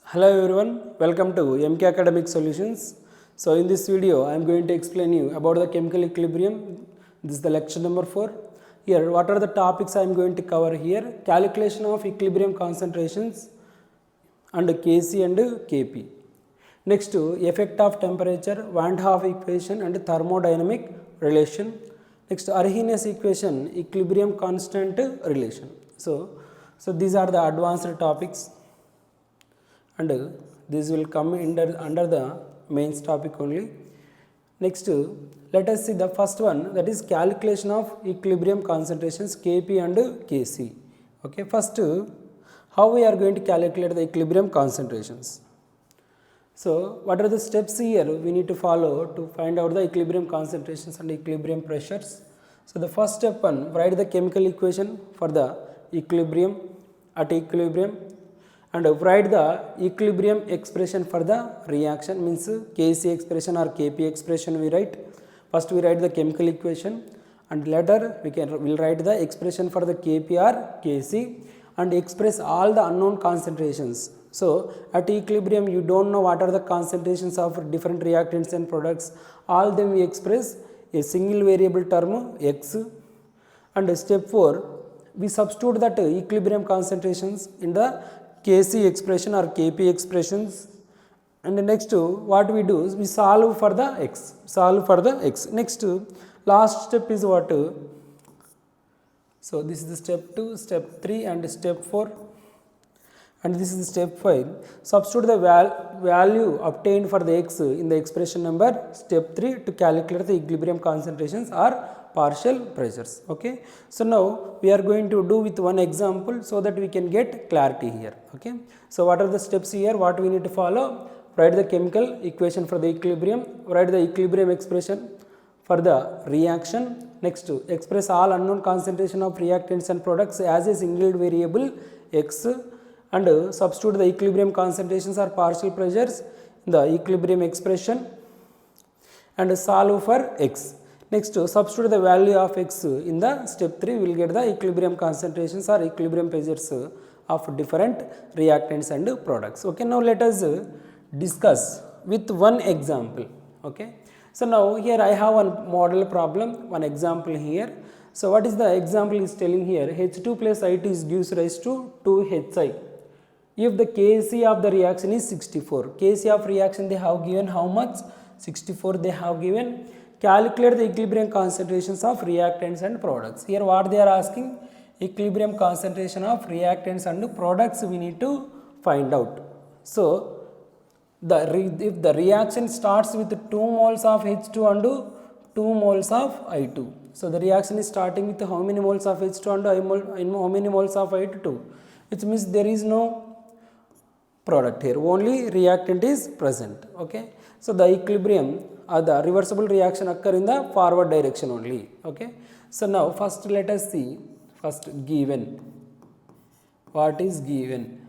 Hello everyone, welcome to MK Academic Solutions. So in this video I am going to explain you about the chemical equilibrium. This is the lecture number 4. Here what are the topics I am going to cover here? Calculation of equilibrium concentrations and Kc and Kp. Next effect of temperature, Van 't Hoff equation and thermodynamic relation. Next Arrhenius equation, equilibrium constant relation. So these are the advanced topics, and this will come under the mains topic only. Next, let us see the first one, that is calculation of equilibrium concentrations Kp and Kc. Okay, first how we are going to calculate the equilibrium concentrations. So what are the steps here we need to follow to find out the equilibrium concentrations and equilibrium pressures? So the first step one, write the chemical equation for the equilibrium at equilibrium, and write the equilibrium expression for the reaction, means Kc expression or Kp expression we write. First we write the chemical equation, and later will write the expression for the Kp or Kc and express all the unknown concentrations. So at equilibrium you don't know what are the concentrations of different reactants and products. All them we express a single variable term x. And step 4, we substitute that equilibrium concentrations in the Kc expression or Kp expressions, and next what we do is we solve for the x. Next last step is what? So this is the step 2, step 3 and step 4, and this is step 5. Substitute the value obtained for the x in the expression number step 3 to calculate the equilibrium concentrations or partial pressures. Okay, so now we are going to do with one example so that we can get clarity here. Okay, so what are the steps here, what we need to follow? Write the chemical equation for the equilibrium, write the equilibrium expression for the reaction. Next, express all unknown concentration of reactants and products as a single variable x, and substitute the equilibrium concentrations or partial pressures in the equilibrium expression and solve for x. Next, substitute the value of x in the step 3, we will get the equilibrium concentrations or equilibrium pressures of different reactants and products. Okay, now let us discuss with one example. Okay, so now here I have one model problem, one example here. So what is the example is telling here? H2 plus I2 is gives rise to 2HI. If the Kc of the reaction is 64, Kc of reaction they have given how much? 64 they have given. Calculate the equilibrium concentrations of reactants and products. Here what they are asking? Equilibrium concentration of reactants and products we need to find out. So if the reaction starts with 2 moles of H2 and 2 moles of I2. So the reaction is starting with how many moles of H2 and how many moles of I2, which means there is no product here, only reactant is present. Okay, so the equilibrium or the reversible reaction occur in the forward direction only. Okay, so now first let us see, first given, what is given?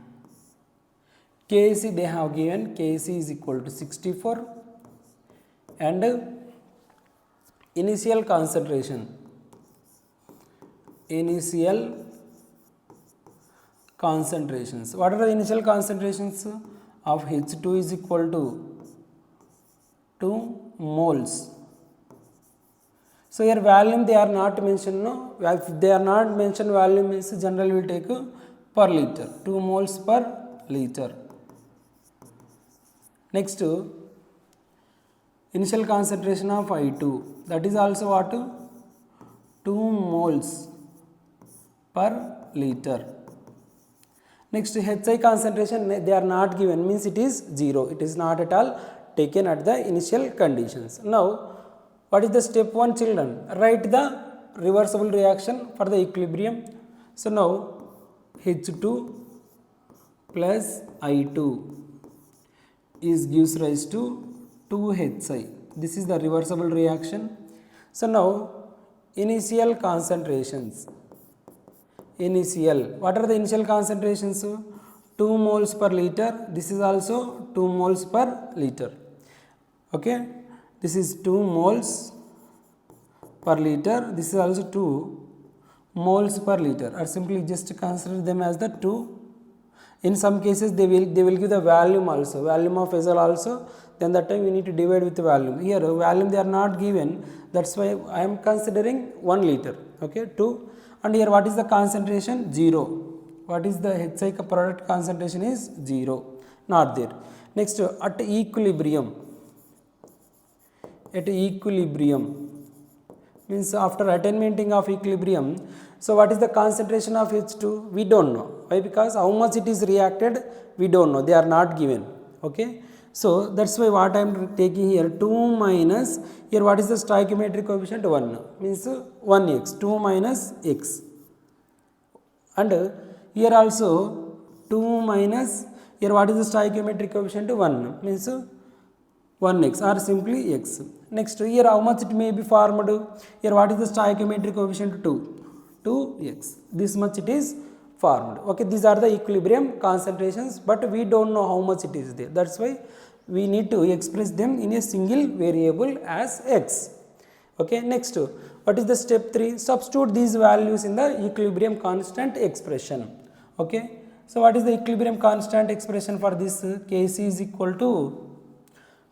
Kc they have given, Kc is equal to 64, and initial concentrations what are the initial concentrations of H2 is equal to 2 moles. So here volume they are not mentioned, no, if they are not mentioned volume means generally we will take per liter, 2 moles per liter. Next, initial concentration of I2, that is also what? 2 moles per liter. Next, HI concentration they are not given, means it is 0, it is not at all taken at the initial conditions. Now what is the step 1, children? Write the reversible reaction for the equilibrium. So now H2 plus I2 is gives rise to 2HI. This is the reversible reaction. So now initial concentrations. What are the initial concentrations? 2 moles per liter. This is also 2 moles per liter. Okay, this is 2 moles per liter. This is also 2 moles per liter, or simply just consider them as the 2 In some cases they will give the volume also, volume of vessel also, then that time we need to divide with the volume. Here volume they are not given, that's why I am considering 1 liter. Okay, 2. And here what is the concentration? 0. What is the HI product concentration is 0, not there. Next, at equilibrium, means after attainment of equilibrium, so what is the concentration of H2? We don't know. Why? Because how much it is reacted, we don't know, they are not given. Okay, so that's why what I am taking here 2 minus, here what is the stoichiometric coefficient? 1, means 1x, 2 minus x. And here also 2 minus, here what is the stoichiometric coefficient? 1, means 1x or simply x. Next, here how much it may be formed? Here what is the stoichiometric coefficient? 2x. This much it is formed. Okay, these are the equilibrium concentrations, but we don't know how much it is there. That's why we need to express them in a single variable as x. Okay, next, what is the step 3? Substitute these values in the equilibrium constant expression. Okay, so what is the equilibrium constant expression for this? Kc is equal to,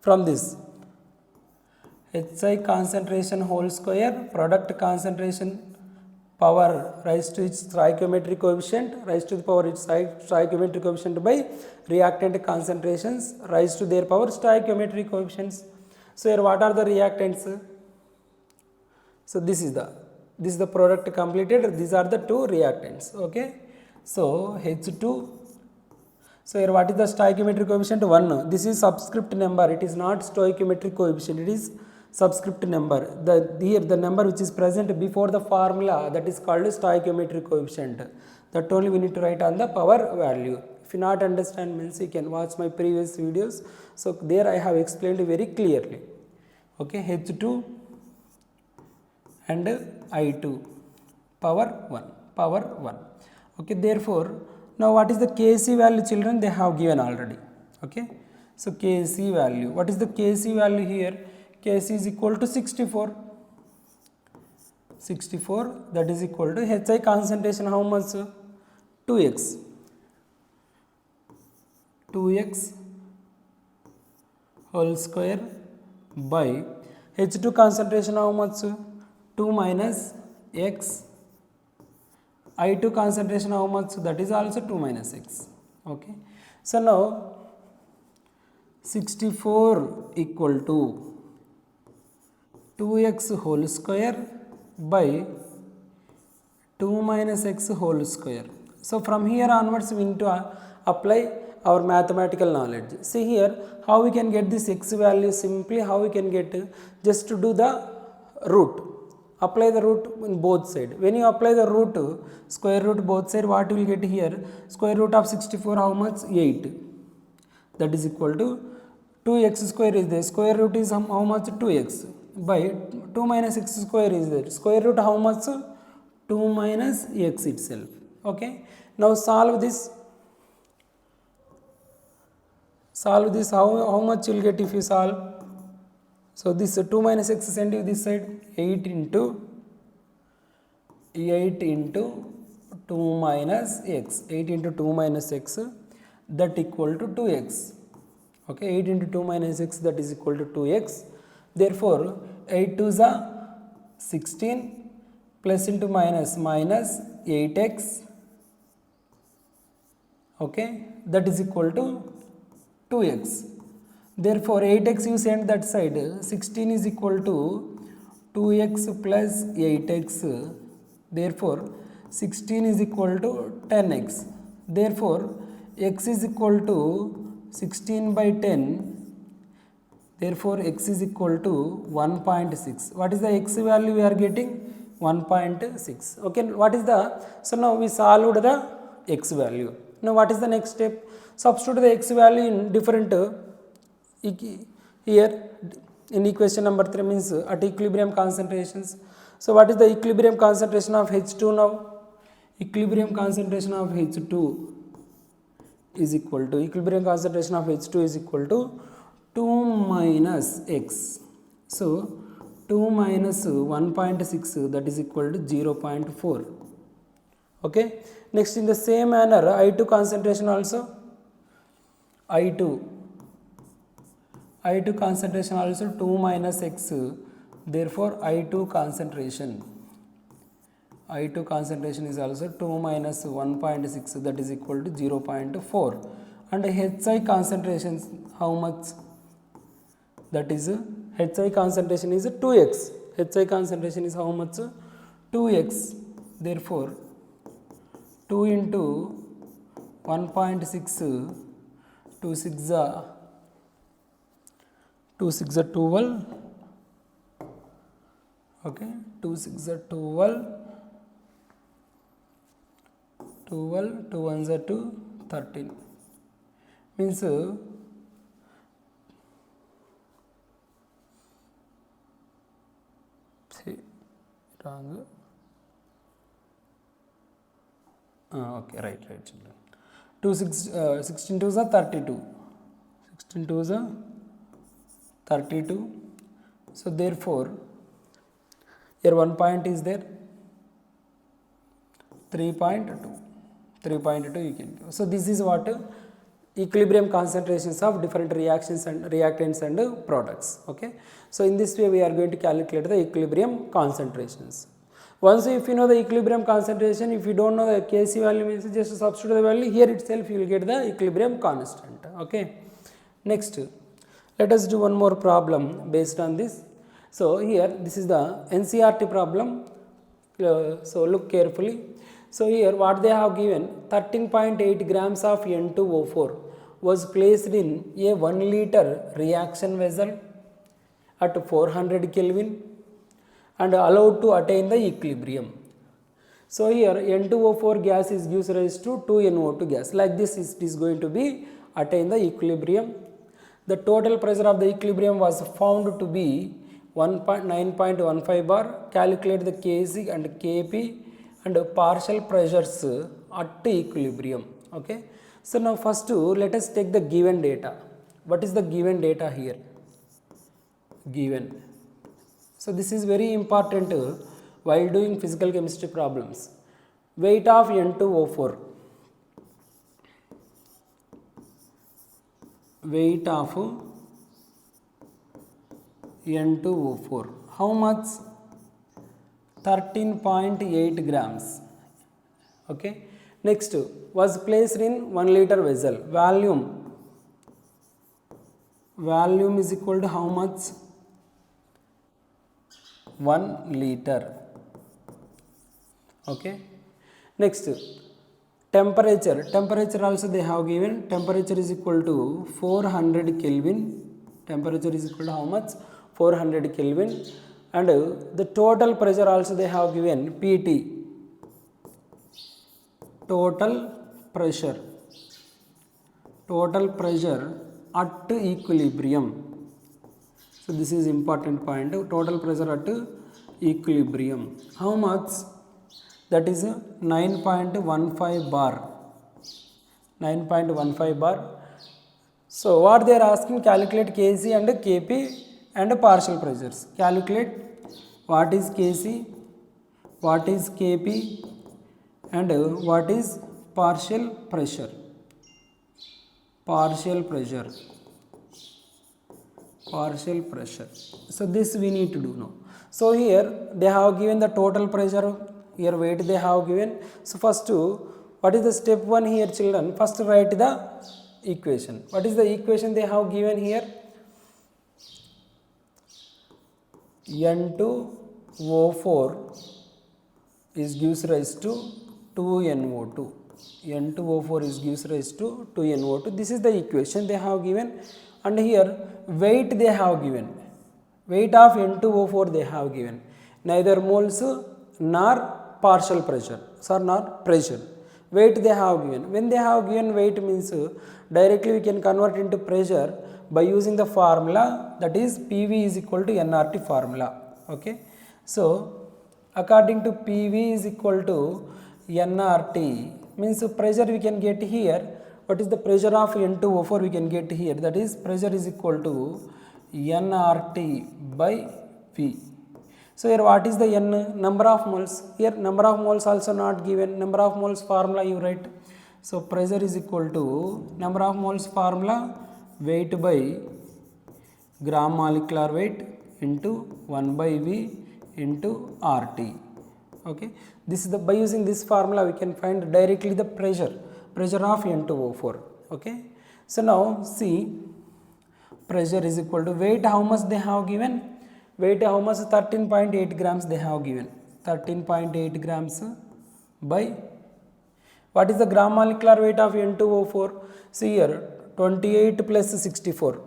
from this, HI concentration whole square, product concentration power raised to its stoichiometric coefficient, raised to the power its stoichiometric coefficient by reactant concentrations raised to their power stoichiometric coefficients. So here what are the reactants? So this is the product completed, these are the 2 reactants. Okay, so H2, so here what is the stoichiometric coefficient? 1. This is subscript number, it is not stoichiometric coefficient, it is subscript number. Here the number which is present before the formula, that is called stoichiometric coefficient. That only we need to write on the power value. If you not understand, means you can watch my previous videos. So there I have explained very clearly. Okay, H2 and I2 power 1. Okay, therefore now what is the Kc value, children? They have given already. Okay, so Kc value, what is the Kc value here? Kc is equal to 64, that is equal to HI concentration how much? 2x whole square by H2 concentration how much? 2 minus x. I2 concentration how much? That is also 2 minus x. Okay, so now 64 equal to 2x whole square by 2 minus x whole square. So from here onwards we need to apply our mathematical knowledge. See here how we can get this x value, simply how we can get, just to do the root, apply the root in both sides. When you apply the root, square root both sides, what you will get here? Square root of 64 how much? 8, that is equal to 2x square is there, square root is how much? 2x by 2 minus x square is there, square root how much? 2 minus x itself. Okay, now solve this, how much you will get if you solve? So this 2 minus x send you this side, 8 into 2 minus x, 8 into 2 minus x, that equal to 2x. Okay, 8 into 2 minus x, that is equal to 2x. Therefore 8 2s are 16, plus into minus 8x. Okay, that is equal to 2x. Therefore 8x you send that side, 16 is equal to 2x plus 8x. Therefore 16 is equal to 10x. Therefore x is equal to 16 by 10. Therefore x is equal to 1.6. What is the x value we are getting? 1.6. Okay, what is the, so now we solved the x value. Now what is the next step? Substitute the x value in different, here in equation number 3, means at equilibrium concentrations. So what is the equilibrium concentration of H2 now? Equilibrium concentration of H2 is equal to, equilibrium concentration of H2 is equal to 2 minus x. So 2 minus 1.6, that is equal to 0.4. Okay. Next, in the same manner, I2 concentration also, I2 concentration also 2 minus x, therefore I2 concentration is also 2 minus 1.6, that is equal to 0.4. And HI concentrations how much? That is HI concentration is 2x. HI concentration is how much? 2x. Therefore 2 into 1.6, 2 6 are 12. Okay, 2 6 are 12. 12, 2 1s are 2, 13. Means see, wrong. Okay, right children. 16 2s are 32. 16 2s are 32. So therefore, here 1 point is there. 3.2 you can give. So this is what equilibrium concentrations of different reactions and reactants and products. Okay. So in this way we are going to calculate the equilibrium concentrations. Once if you know the equilibrium concentration, if you don't know the Kc value, means just substitute the value, here itself you will get the equilibrium constant. Okay. Next, let us do one more problem based on this. So here this is the NCERT problem. So look carefully. So here what they have given, 13.8 grams of N2O4 was placed in a 1 liter reaction vessel at 400 Kelvin and allowed to attain the equilibrium. So here N2O4 gas is gives rise to 2NO2 gas. Like this it is going to be attain the equilibrium. The total pressure of the equilibrium was found to be 9.15 bar. Calculate the Kc and Kp and partial pressures at equilibrium. Okay. So now first let us take the given data. What is the given data here? Given. So this is very important while doing physical chemistry problems. Weight of N2O4. Weight of N2O4. How much? 13.8 grams. Okay. Next, was placed in 1 liter vessel. Volume is equal to how much? 1 liter. Okay. Next, temperature also they have given. Temperature is equal to 400 Kelvin. Temperature is equal to how much? 400 Kelvin. And the total pressure also they have given, PT. Total pressure at equilibrium. So this is important point. Total pressure at equilibrium. How much? That is 9.15 bar. 9.15 bar. So what they are asking, calculate Kc and Kp and partial pressures. Calculate what is Kc, what is Kp and what is partial pressure. Partial pressure. So this we need to do now. So here they have given the total pressure, here weight they have given. So first what is the step 1 here children? First write the equation. What is the equation they have given here? N2O4 is gives rise to 2NO2. N2O4 is gives rise to 2NO2. This is the equation they have given. And here weight they have given. Weight of N2O4 they have given. Neither moles nor partial pressure. Weight they have given. When they have given weight means directly we can convert into pressure by using the formula, that is PV is equal to nRT formula. Okay. So according to PV is equal to nRT means pressure we can get here. What is the pressure of N2O4 we can get here? That is pressure is equal to nRT by V. So here what is the N? Number of moles. Here number of moles also not given. Number of moles formula you write. So pressure is equal to number of moles formula weight by gram molecular weight into 1 by V into RT. Okay. This is the, by using this formula we can find directly the pressure of N2O4. Okay. So now see, pressure is equal to weight, how much they have given? Weight how much? 13.8 grams they have given. 13.8 grams by, what is the gram molecular weight of N2O4? See here 28 plus 64.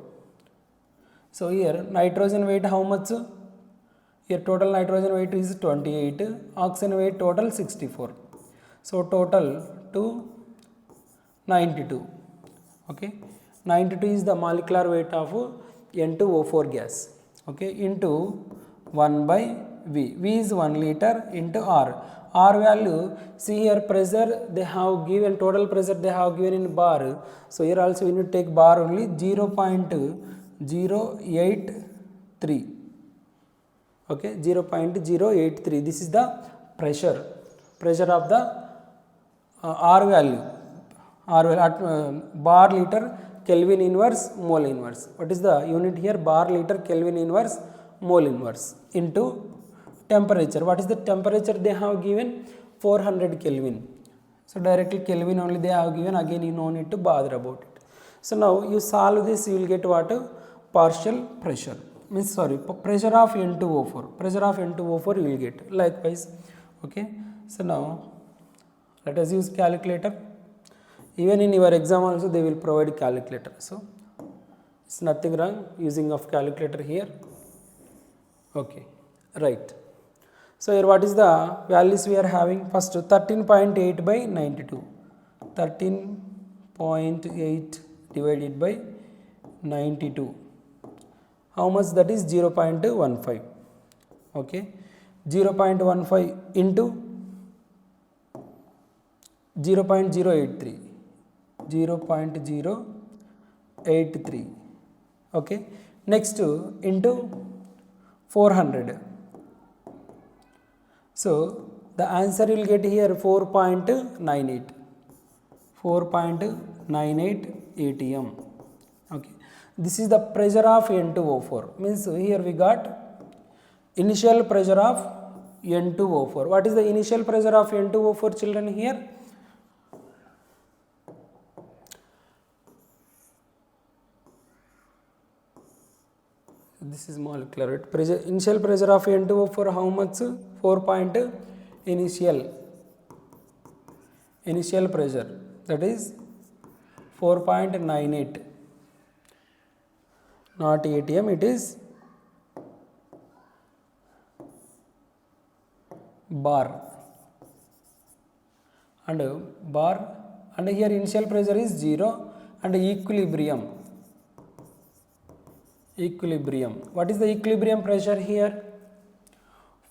So here nitrogen weight how much? Here total nitrogen weight is 28, oxygen weight total 64. So total to 92. Okay, 92 is the molecular weight of N2O4 gas. Okay, into 1 by V. V is 1 liter into R. R value, see here pressure they have given, total pressure they have given in bar. So here also we need to take bar only 0.083. Okay, 0.083. This is the pressure of the R value. R value at bar liter Kelvin inverse mole inverse. What is the unit here? Bar liter Kelvin inverse mole inverse into temperature. What is the temperature they have given? 400 Kelvin. So directly Kelvin only they have given, again you no need to bother about it. So now you solve this, you will get what? Partial pressure. Means sorry, pressure of N2O4. Pressure of N2O4 you will get likewise. Okay. So now let us use calculator. Even in your exam also they will provide calculator. So it's nothing wrong using of calculator here. Okay, right. So here what is the values we are having? First 13.8 by 92. 13.8 divided by 92. How much that is? 0.15. Okay, 0.15 into 0.083. 0.083. Okay, next into 400. So the answer you will get here 4.98. 4.98 atm. Okay, this is the pressure of N2O4. Means here we got initial pressure of N2O4. What is the initial pressure of N2O4, children? Here this is molecular weight. Pressure, initial pressure of N2O4 how much? 4 point initial pressure, that is 4.98, not atm, it is bar, and here initial pressure is 0 and equilibrium. What is the equilibrium pressure here?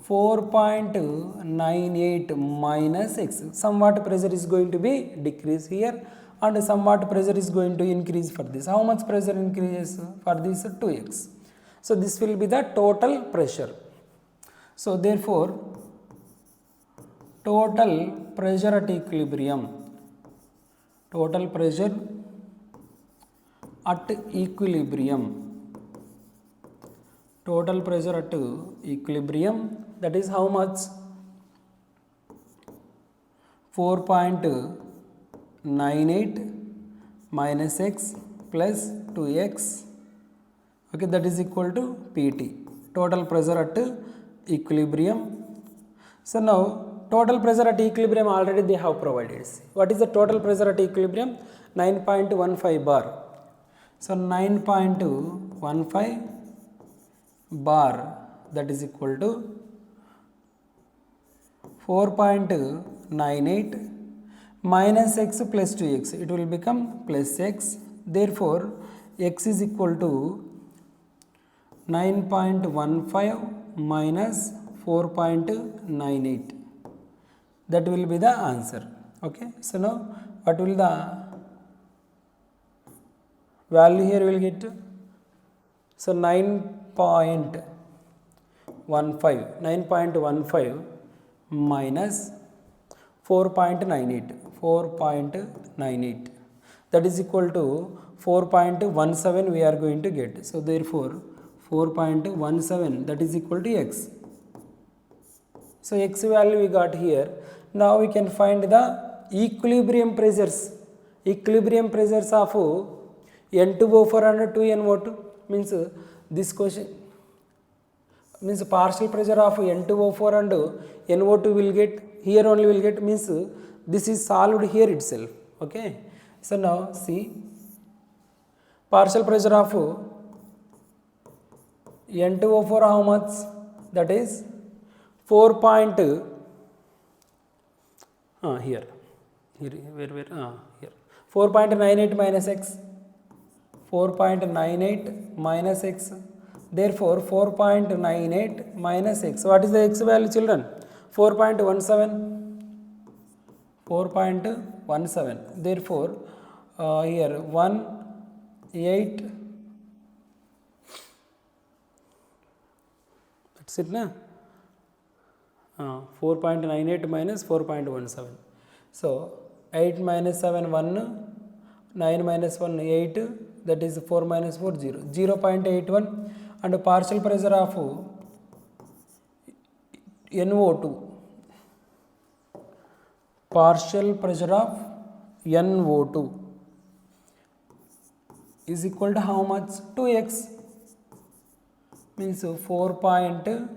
4.98 minus x. Somewhat pressure is going to be decrease here and somewhat pressure is going to increase for this. How much pressure increases for this? 2x. So this will be the total pressure. So therefore total pressure at equilibrium. Total pressure at equilibrium. Total pressure at equilibrium, that is how much? 4.98 minus x plus 2x. Okay, that is equal to Pt. Total pressure at equilibrium. So now total pressure at equilibrium already they have provided. What is the total pressure at equilibrium? 9.15 bar. So 9.15 bar, that is equal to 4.98 minus x plus 2x. It will become plus x. Therefore, x is equal to 9.15 minus 4.98. That will be the answer. Okay. So now what will the value here will get? So 9.15 9.15 minus 4.98 that is equal to 4.17 we are going to get. So therefore 4.17 that is equal to x. So x value we got here. Now we can find the equilibrium pressures of N2O4 and 2NO2 means this question means partial pressure of N2O4 and NO2 will get here only will get means this is solved here itself. Okay. So now see partial pressure of N2O4 how much, that is 4 point here 4.98 minus x 4.98 minus x. Therefore 4.98 minus x, what is the x value children? 4.17. Therefore here 1.8 that's it na. 4.98 minus 4.17. So 8 minus 7 1, 9 minus 1 8, that is 4 minus 4 0, 0.81. And partial pressure of NO2, partial pressure of NO2 is equal to how much? 2x means 4.17.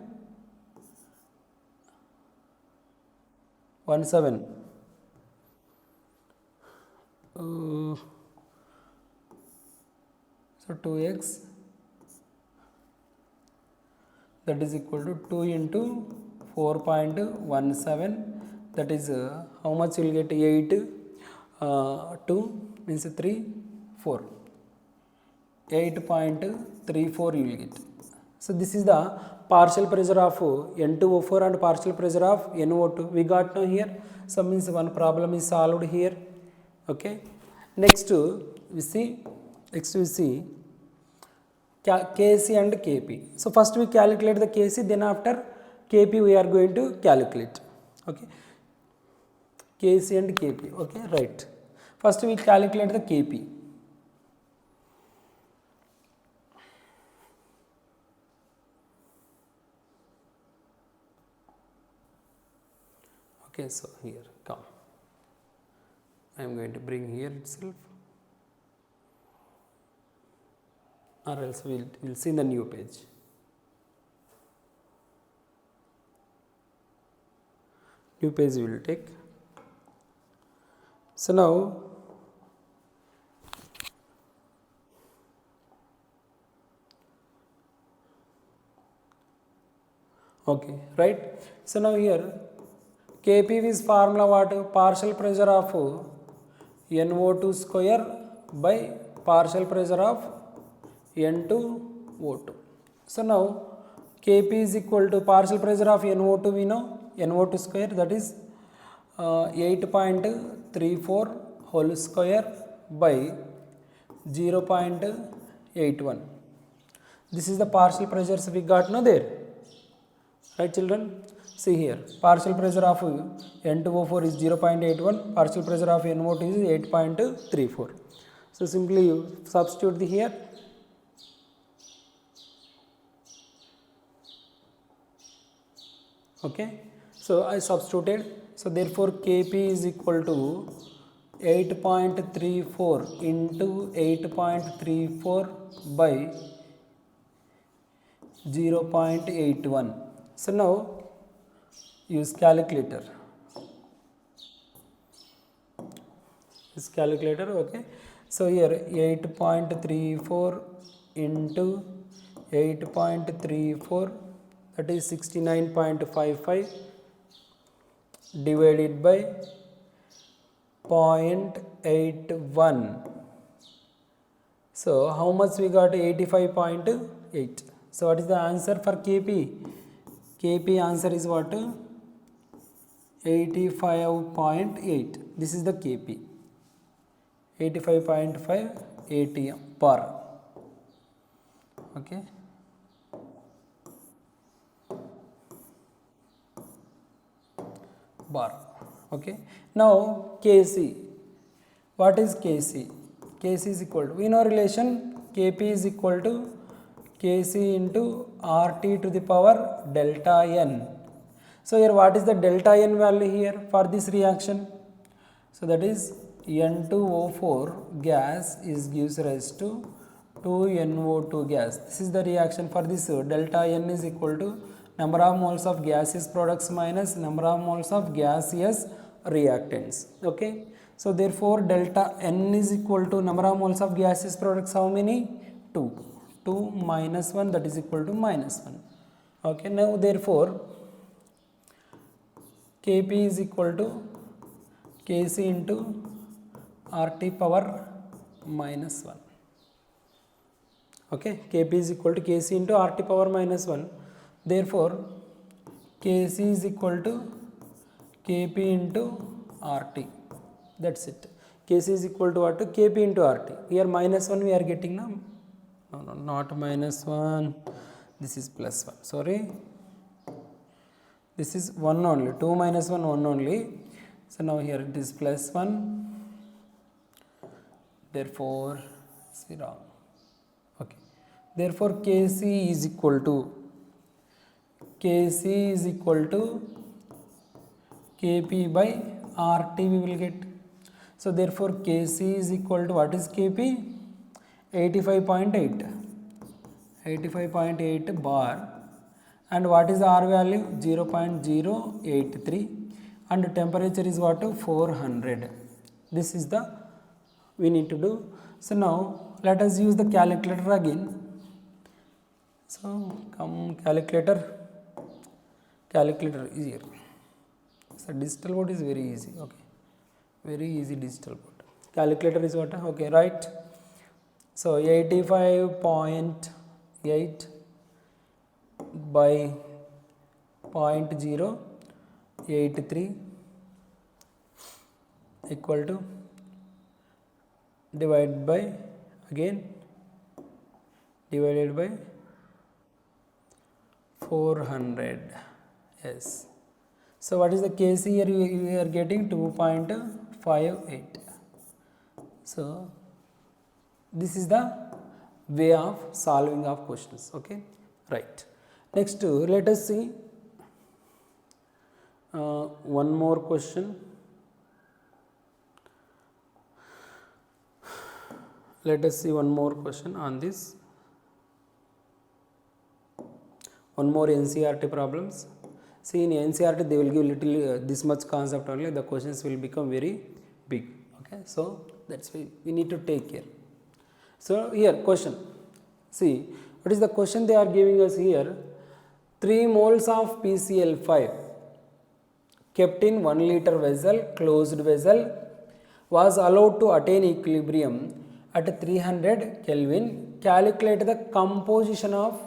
So 2x that is equal to 2 into 4.17, that is how much you will get? 8 2 means 3 4, 8.34 you will get. So this is the partial pressure of N2O4 and partial pressure of NO2 we got now here. So means one problem is solved here. Okay. Next we see Kc and Kp. So first we calculate the Kc, then after Kp we are going to calculate. Okay. Kc and Kp. Okay, right. First we calculate the Kp. Okay, so here come. I am going to bring here itself, or else we'll see in the new page. New page we will take. So now okay, right. So now here Kp is formula what? Partial pressure of NO2 square by partial pressure of N2O2. So now Kp is equal to partial pressure of NO2 we know, NO2 square, that is 8.34 whole square by 0.81. This is the partial pressures we got now there, right children? See here, partial pressure of N2O4 is 0.81, partial pressure of NO2 is 8.34. So simply you substitute here. Okay, so I substituted. So therefore Kp is equal to 8.34 into 8.34 by 0.81. So now use calculator. Use calculator. Okay. So here 8.34 into 8.34, that is 69.55 divided by 0.81. So how much we got? 85.8. So what is the answer for Kp? Kp answer is what? 85.8. This is the Kp. 85.5 atm per. Okay. bar. Okay. Now Kc. What is Kc? Kc is equal to, we know relation Kp is equal to Kc into RT to the power delta N. So here what is the delta N value here for this reaction? So that is N2O4 gas is gives rise to 2NO2 gas. This is the reaction for this. Delta N is equal to number of moles of gaseous products minus number of moles of gaseous reactants. Okay. So therefore delta N is equal to number of moles of gaseous products how many? 2. 2 minus 1, that is equal to minus 1. Okay. Now therefore Kp is equal to Kc into RT power minus 1. Okay, Kp is equal to Kc into RT power minus 1. Therefore, Kc is equal to Kp into RT. That's it. Kc is equal to what? Kp into RT. Here minus 1 we are getting now. No, not minus 1. This is plus 1. Sorry. This is 1 only. 2 minus 1, 1 only. So now here it is plus 1. Therefore, it's wrong. Okay. Therefore, Kc is equal to Kp by RT we will get. So therefore, Kc is equal to, what is Kp? 85.8. 85.8 bar. And what is the R value? 0.083. And temperature is what? 400. This is the we need to do. So now let us use the calculator again. So come calculator is here. So digital board is very easy. Okay, very easy digital board. Calculator is what? Okay, right. So 85.8 by 0.083 equal to divided by 400. Yes. So what is the Kc here? We are getting 2.58. So this is the way of solving of questions. Okay, right. Next, let us see one more question. Let us see one more question on this. One more NCERT problems. See, in NCERT they will give little this much concept only. The questions will become very big. Okay, so that's why we need to take care. So here question. See, what is the question they are giving us here? 3 moles of PCl5 kept in 1 liter vessel, closed vessel, was allowed to attain equilibrium at 300 Kelvin. Calculate the composition of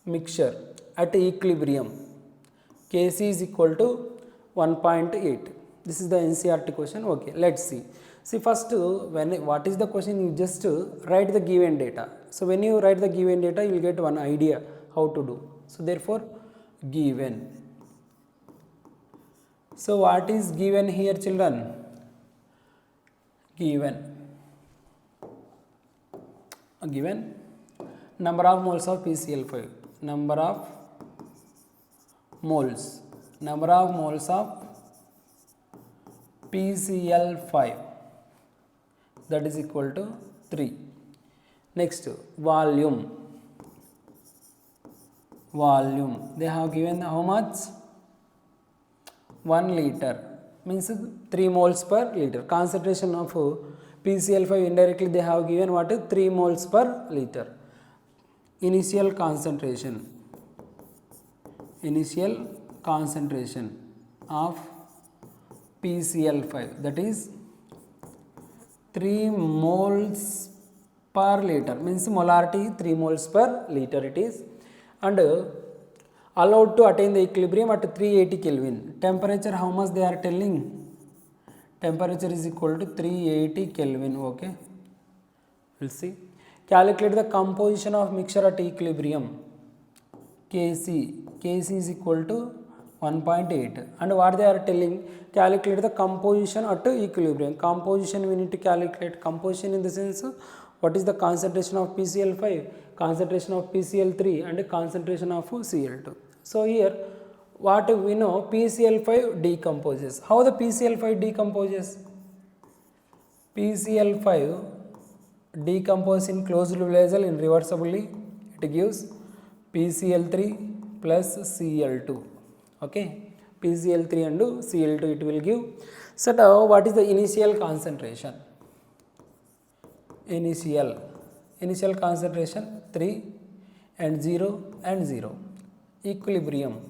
mixture at equilibrium. Kc is equal to 1.8. This is the NCERT question. Okay, let's see. See, first what is the question? You just write the given data. So when you write the given data, you will get one idea how to do. So therefore, given. So what is given here, children? Given number of moles of PCl5, number of moles of PCl5, that is equal to 3. Next, volume, they have given how much? 1 liter, means 3 moles per liter. Concentration of PCl5 indirectly they have given what? 3 moles per liter. Initial concentration of PCl5, that is 3 moles per liter, means molarity 3 moles per liter it is, and allowed to attain the equilibrium at 380 Kelvin. Temperature how much they are telling? Temperature is equal to 380 Kelvin. Okay, we'll see. Calculate the composition of mixture at equilibrium. Kc is equal to 1.8. And what they are telling, calculate the composition at equilibrium. Composition we need to calculate. Composition in the sense, what is the concentration of PCl5, concentration of PCl3 and concentration of Cl2. So here what we know, PCl5 decomposes. How the PCl5 decomposes? PCl5 decomposes in closed vessel irreversibly. It gives PCl3 plus Cl2. Okay, PCl3 and Cl2 it will give. So now what is the initial concentration? Initial concentration 3 and 0 and 0. Equilibrium.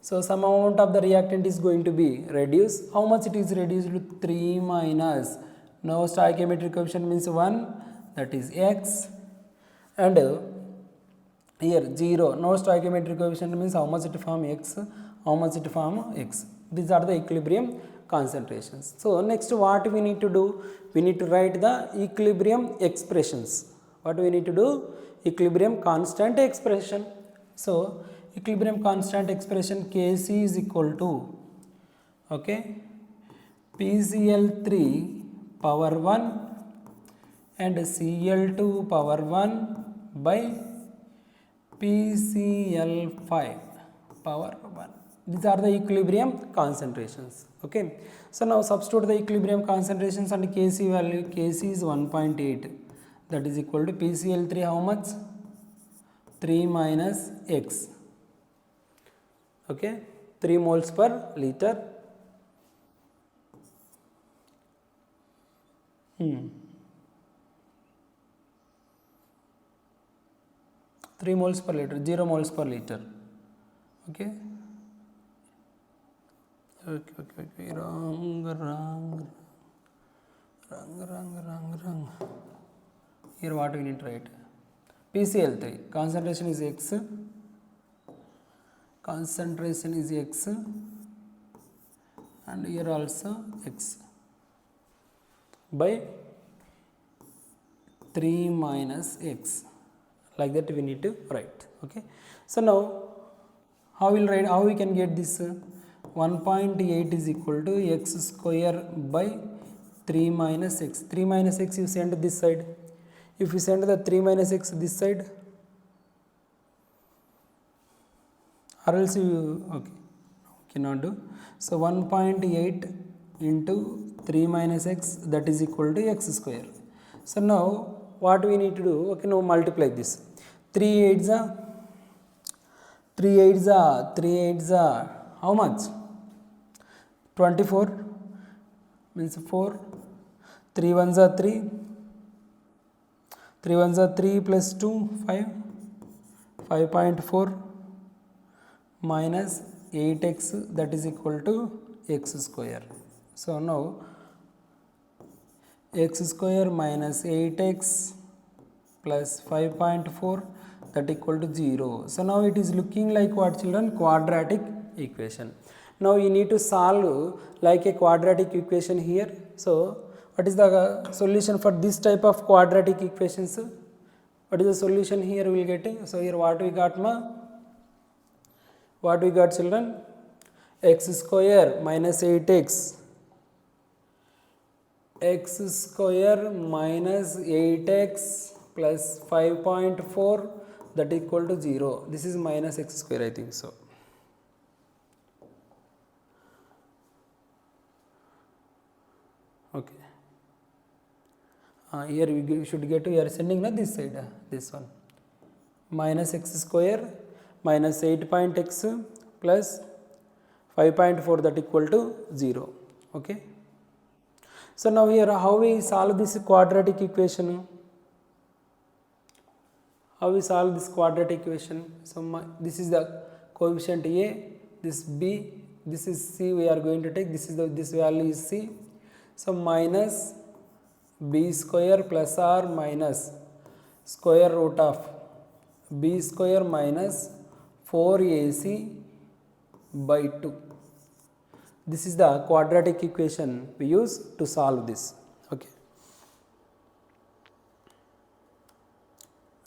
So some amount of the reactant is going to be reduced. How much it is reduced? 3 minus. Now stoichiometric coefficient means 1, that is x, and here 0. Now stoichiometric coefficient means how much it form x, how much it form x. These are the equilibrium concentrations. So next what we need to do? We need to write the equilibrium expressions. What we need to do? Equilibrium constant expression. So equilibrium constant expression Kc is equal to, okay, PCl3 power 1 and Cl2 power 1 by PCl5 power 1. These are the equilibrium concentrations. Okay. So now substitute the equilibrium concentrations and Kc value. Kc is 1.8. That is equal to PCl3 how much? 3 minus x. Okay. 3 moles per liter. 3 moles per liter, 0 moles per liter. Okay. Okay. Wrong. Here what we need to write? PCl3, concentration is x. Concentration is x. And here also x. By 3 minus x. Like that we need to write. Okay. So now how we can get this? 1.8 is equal to x square by 3 minus x. 3 minus x you send this side. If you send the 3 minus x this side, or else you, okay, cannot do. So 1.8 into 3 minus x, that is equal to x square. So now what we need to do? Okay, now multiply this. 3 8s are how much? 24 means 4. 3 1s are 3. 3 1s are 3 plus 2 5. 5.4 minus 8x, that is equal to x square. So now x square minus 8x plus 5.4, that equal to 0. So now it is looking like what, children? Quadratic equation. Now you need to solve like a quadratic equation here. So what is the solution for this type of quadratic equations? What is the solution here we will get? So here what we got, what we got, children? X square minus 8x. X square minus 8x plus 5.4, that equal to 0. This is minus x square, I think so. Okay. Here we should get to, we are sending this side, this one. Minus x square minus 8.x plus 5.4, that equal to 0. Okay. So now here how we solve this quadratic equation? How we solve this quadratic equation? So this is the coefficient A, this B, this is C we are going to take, this value is C. So minus B square plus or minus square root of B square minus 4AC by 2. This is the quadratic equation we use to solve this. Okay.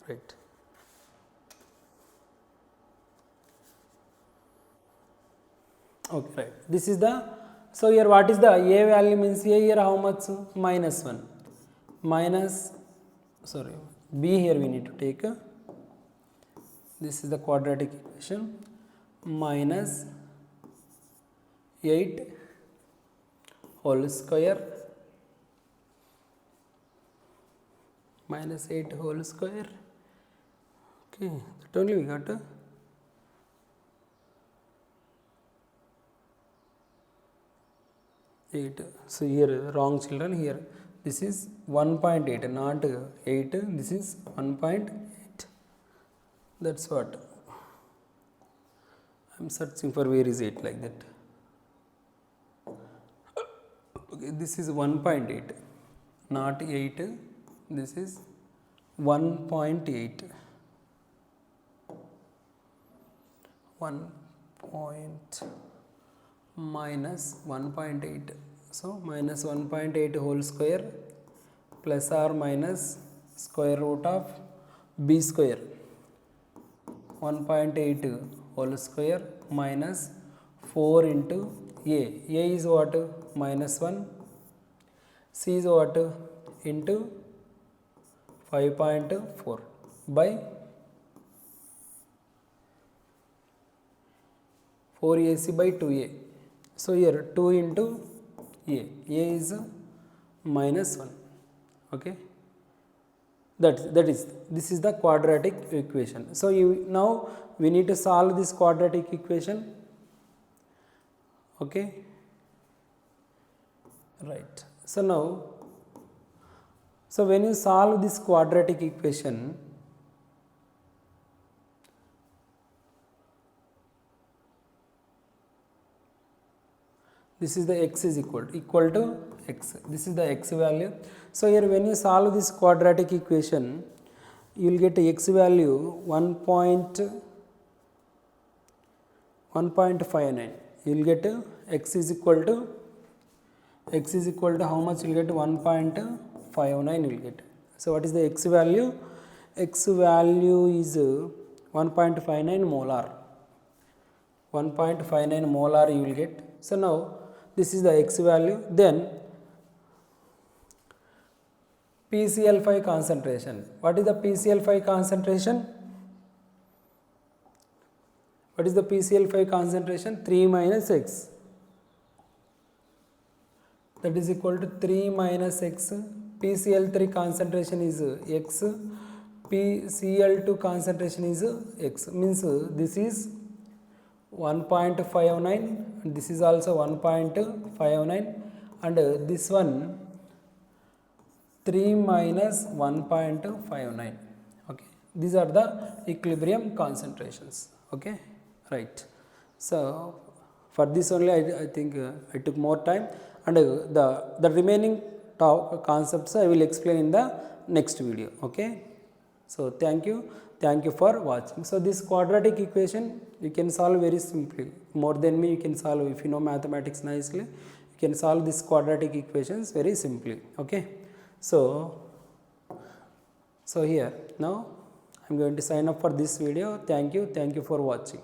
Right. Okay, right. This is the, so here what is the a value means a here how much? Minus 1. Minus, sorry, b here we need to take. This is the quadratic equation. Minus 8 whole square. Minus 8 whole square. Okay, that only we got. 8. So here wrong children, here this is 1.8 not 8, this is 1.8. That's what I am searching for, where is 8 like that. Okay, this is 1.8 not 8, this is 1.8. 1 point minus 1.8, so minus 1.8 whole square plus or minus square root of b square. 1.8 whole square minus 4 into a is what? Minus 1, c is what? Into 5.4 by 4ac by 2a. So here 2 into a is minus 1. Okay, that is this is the quadratic equation. So now we need to solve this quadratic equation. Okay, right. So now, so when you solve this quadratic equation, this is the x is equal to x. This is the x value. So here when you solve this quadratic equation, you will get x value 1.59. You will get x is equal to how much? You will get 1.59. You will get. So what is the x value? X value is 1.59 molar. 1.59 molar you will get. So now this is the x value. Then PCl5 concentration. What is the PCl5 concentration? What is the PCl5 concentration? 3 minus x. That is equal to 3 minus x. PCl3 concentration is x. PCl2 concentration is x. Means this is 1.59 and this is also 1.59 and this one 3 minus 1.59. Okay, these are the equilibrium concentrations. Okay, right. So for this only I think I took more time, and the remaining concepts I will explain in the next video. Okay, so thank you for watching. So this quadratic equation you can solve very simply. More than me you can solve. If you know mathematics nicely, you can solve this quadratic equations very simply. Okay, so here now I am going to sign up for this video. Thank you for watching.